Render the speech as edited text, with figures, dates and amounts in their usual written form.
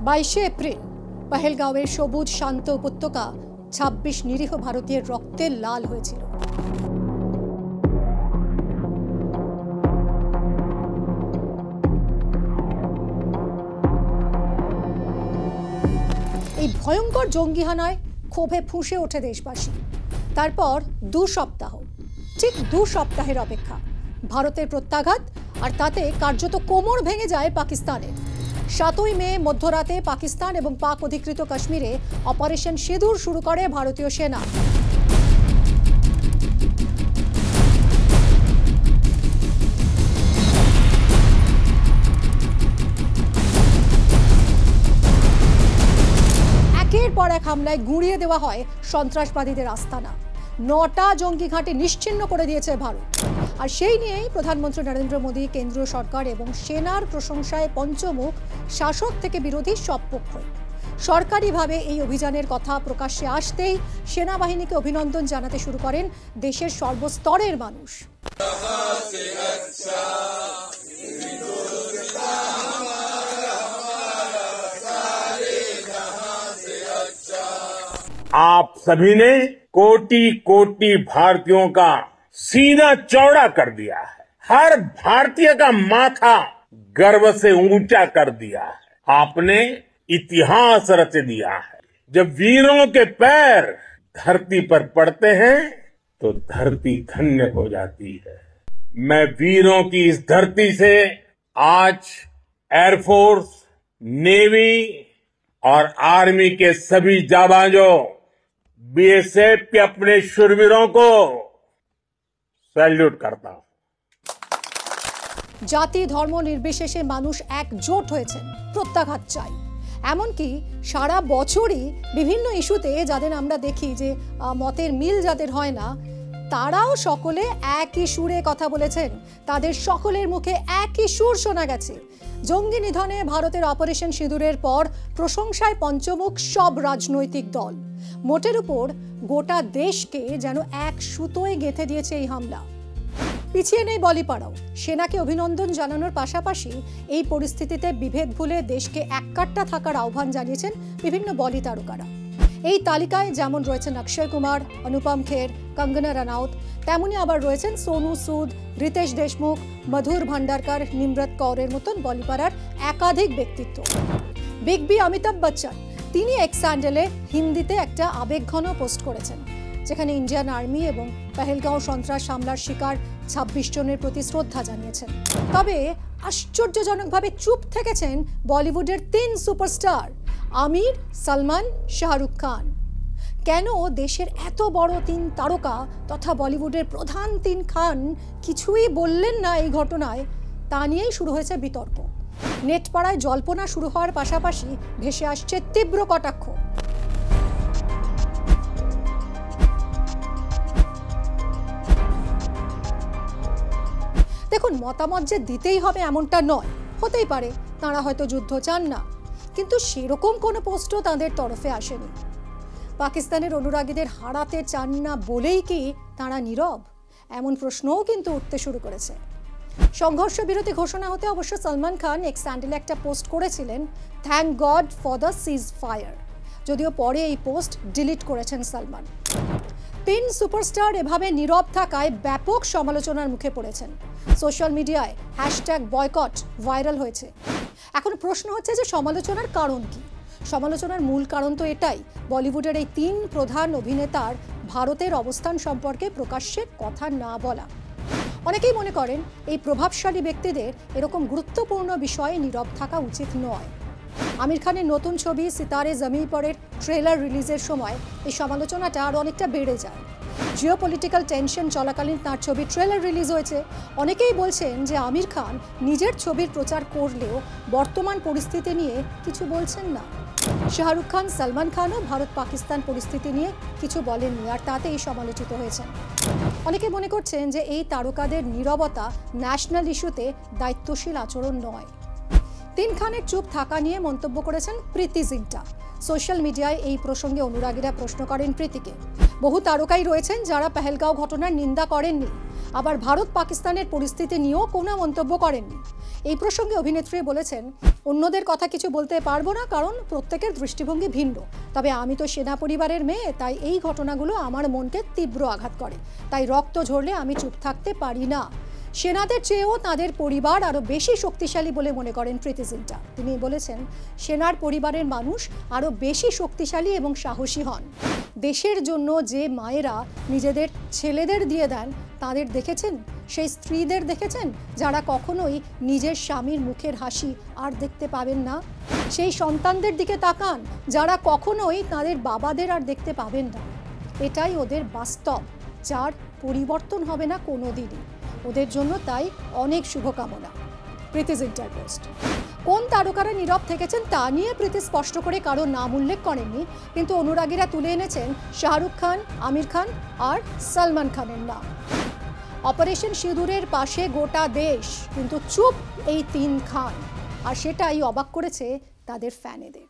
22 April পহেলগাঁওয়ের সবুজ শান্ত উপত্যকা 26 নিরীহ ভারতীয়ের রক্তে লাল হয়েছিল। এই ভয়ঙ্কর জঙ্গি হানায় ক্ষোভে ফুঁসে ওঠে দেশবাসী। তারপর ঠিক দু সপ্তাহের অপেক্ষা, ভারতের প্রত্যাঘাত, আর তাতে কার্যত কোমর ভেঙে যায় পাকিস্তানের। 7ই মে মধ্যরাতে পাকিস্তান এবং পাক অধিকৃত কাশ্মীরে অপারেশন সিঁদুর শুরু করে ভারতীয় সেনা। একের পর এক হামলায় গুঁড়িয়ে দেওয়া হয় সন্ত্রাসবাদীদের আস্তানা। 9টা জঙ্গি ঘাঁটি নিশ্চিহ্ন করে দিয়েছে ভারত। আর সেই নিয়েই প্রধানমন্ত্রী নরেন্দ্র মোদী, কেন্দ্রীয় সরকার এবং সেনার প্রশংসায় পঞ্চমুখ, শাসক থেকে বিরোধী সব পক্ষই। সরকারিভাবে এই অভিযানের কথা প্রকাশ্যে আসতেই সেনাবাহিনীকে অভিনন্দন জানাতে শুরু করেন দেশের সর্বস্তরের মানুষ। आप सभी ने कोटि कोटि भारतीयों का सीना चौड़ा कर दिया है। हर भारतीय का माथा गर्व से ऊंचा कर दिया है। आपने इतिहास रच दिया है। जब वीरों के पैर धरती पर पड़ते हैं तो धरती धन्य हो जाती है। मैं वीरों की इस धरती से आज एयरफोर्स, नेवी और आर्मी के सभी जाबाजों, बीएसएफ के अपने शूरवीरों को सैल्यूट करता हूं। জাতি ধর্ম নির্বিশেষে মানুষ একজোট হয়েছেন, প্রত্যাঘাত চাই। এমনকি সারা বছরই বিভিন্ন ইস্যুতে যাদের আমরা দেখি যে মতের মিল যাদের হয় না, তারাও সকলে একই সুরে কথা বলেছেন। তাদের সকলের মুখে একই সুর শোনা গেছে। জঙ্গি নিধনে ভারতের অপারেশন সিঁদুরের পর প্রশংসায় পঞ্চমুখ সব রাজনৈতিক দল। মোটের উপর গোটা দেশকে যেন এক সুতোয় গেঁথে দিয়েছে এই হামলা। পিছিয়ে নেই বলিপাড়াও। সেনাকে অভিনন্দন জানানোর পাশাপাশি এই পরিস্থিতিতে বিভেদ ভুলে দেশকে এককাট্টা থাকার আহ্বান জানিয়েছেন বিভিন্ন বলি তারকারা। এই তালিকায় যেমন রয়েছেন অক্ষয় কুমার, অনুপম খের, কঙ্গনা রানাউত, তেমনি আবার রয়েছেন সোনু সুদ, রিতেশ দেশমুখ, মধুর ভান্ডারকর, নিমরত কৌরের মতন বলিপাড়ার একাধিক ব্যক্তিত্ব। বিগ বি অমিতাভ বচ্চন, তিনি এক্স হ্যান্ডেলে হিন্দিতে একটা আবেগঘন পোস্ট করেছেন, যেখানে ইন্ডিয়ান আর্মি এবং পহেলগাঁও সন্ত্রাস হামলার শিকার 26 জনের প্রতি শ্রদ্ধা জানিয়েছেন। তবে আশ্চর্যজনকভাবে চুপ থেকেছেন বলিউডের 3 সুপারস্টার আমির, সালমান, শাহরুখ খান। কেন দেশের এত বড় 3 তারকা তথা বলিউডের প্রধান 3 খান কিছুই বললেন না এই ঘটনায়, তা নিয়েই শুরু হয়েছে বিতর্ক। নেটপাড়ায় জল্পনা শুরু হওয়ার পাশাপাশি ভেসে আসছে তীব্র কটাক্ষ। দেখুন, মতামত যে দিতেই হবে এমনটা নয়, হতেই পারে তাঁরা হয়তো যুদ্ধ চান না, কিন্তু সেরকম কোনো পোস্টও তাঁদের তরফে আসেনি। পাকিস্তানের অনুরাগীদের হারাতে চান না বলেই কি তাঁরা নীরব? এমন প্রশ্নও কিন্তু উঠতে শুরু করেছে। সংঘর্ষ বিরতি ঘোষণা হতে অবশ্য সলমান খান এক্স হ্যান্ডেলে একটা পোস্ট করেছিলেন, thank god for the seize fire, যদিও পরে এই পোস্ট ডিলিট করেছেন সলমান। 3 সুপারস্টার এভাবে নীরব থাকায় ব্যাপক সমালোচনার মুখে পড়েছেন। সোশ্যাল মিডিয়ায় #বয়কট ভাইরাল হয়েছে। এখন প্রশ্ন হচ্ছে যে সমালোচনার কারণ কি? সমালোচনার মূল কারণ তো এটাই, বলিউডের এই 3 প্রধান অভিনেতার ভারতের অবস্থান সম্পর্কে প্রকাশ্যে কথা না বলা। অনেকেই মনে করেন এই প্রভাবশালী ব্যক্তিদের এরকম গুরুত্বপূর্ণ বিষয়ে নীরব থাকা উচিত নয়। আমির খানের নতুন ছবি সিতারে জমি পরের ট্রেলার রিলিজের সময় এই সমালোচনাটা আরও অনেকটা বেড়ে যায়। জিওপলিটিক্যাল টেনশন চলাকালীন তাঁর ছবির ট্রেলার রিলিজ হয়েছে। অনেকেই বলছেন যে আমির খান নিজের ছবির প্রচার করলেও বর্তমান পরিস্থিতি নিয়ে কিছু বলছেন না। শাহরুখ খান, সালমান খানও ভারত পাকিস্তান পরিস্থিতি নিয়ে কিছু বলেননি, আর তাতেই সমালোচিত হয়েছেন। অনেকে মনে করছেন যে এই তারকাদের নীরবতা ন্যাশনাল ইস্যুতে দায়িত্বশীল আচরণ নয়। 3 খানের চুপ থাকা নিয়ে মন্তব্য করেছেন প্রীতি জিন্টা। সোশ্যাল মিডিয়ায় এই প্রসঙ্গে অনুরাগীরা প্রশ্ন করেন প্রীতিকে। বহু তারকাই রয়েছেন যারা পেহেলগাঁও ঘটনার নিন্দা করেননি, আবার ভারত পাকিস্তানের পরিস্থিতি নিয়েও কোনো মন্তব্য করেননি। এই প্রসঙ্গে অভিনেত্রী বলেছেন, অন্যদের কথা কিছু বলতে পারবো না, কারণ প্রত্যেকের দৃষ্টিভঙ্গি ভিন্ন। তবে আমি তো সেনা পরিবারের মেয়ে, তাই এই ঘটনাগুলো আমার মনকে তীব্র আঘাত করে। তাই রক্ত ঝরলে আমি চুপ থাকতে পারি না। সেনাদের চেয়েও তাদের পরিবার আরও বেশি শক্তিশালী বলে মনে করেন প্রীতি জিন্টা। তিনি বলেছেন, সেনার পরিবারের মানুষ আরও বেশি শক্তিশালী এবং সাহসী হন। দেশের জন্য যে মায়েরা নিজেদের ছেলেদের দিয়ে দেন, তাদের দেখেছেন? সেই স্ত্রীদের দেখেছেন যারা কখনোই নিজের স্বামীর মুখের হাসি আর দেখতে পাবেন না? সেই সন্তানদের দিকে তাকান যারা কখনোই তাদের বাবাদের আর দেখতে পাবেন না। এটাই ওদের বাস্তব, যার পরিবর্তন হবে না কোনোদিনই। ওদের জন্য তাই অনেক শুভকামনা। প্রীতি জিন্টার পোস্ট। কোন তারকারা নীরব থেকেছেন তা নিয়ে প্রীতি স্পষ্ট করে কারো নাম উল্লেখ করেননি, কিন্তু অনুরাগীরা তুলে এনেছেন শাহরুখ খান, আমির খান আর সলমান খানের নাম। অপারেশন সিঁদুরের পাশে গোটা দেশ, কিন্তু চুপ এই 3 খান, আর সেটাই অবাক করেছে তাদের ফ্যানেদের।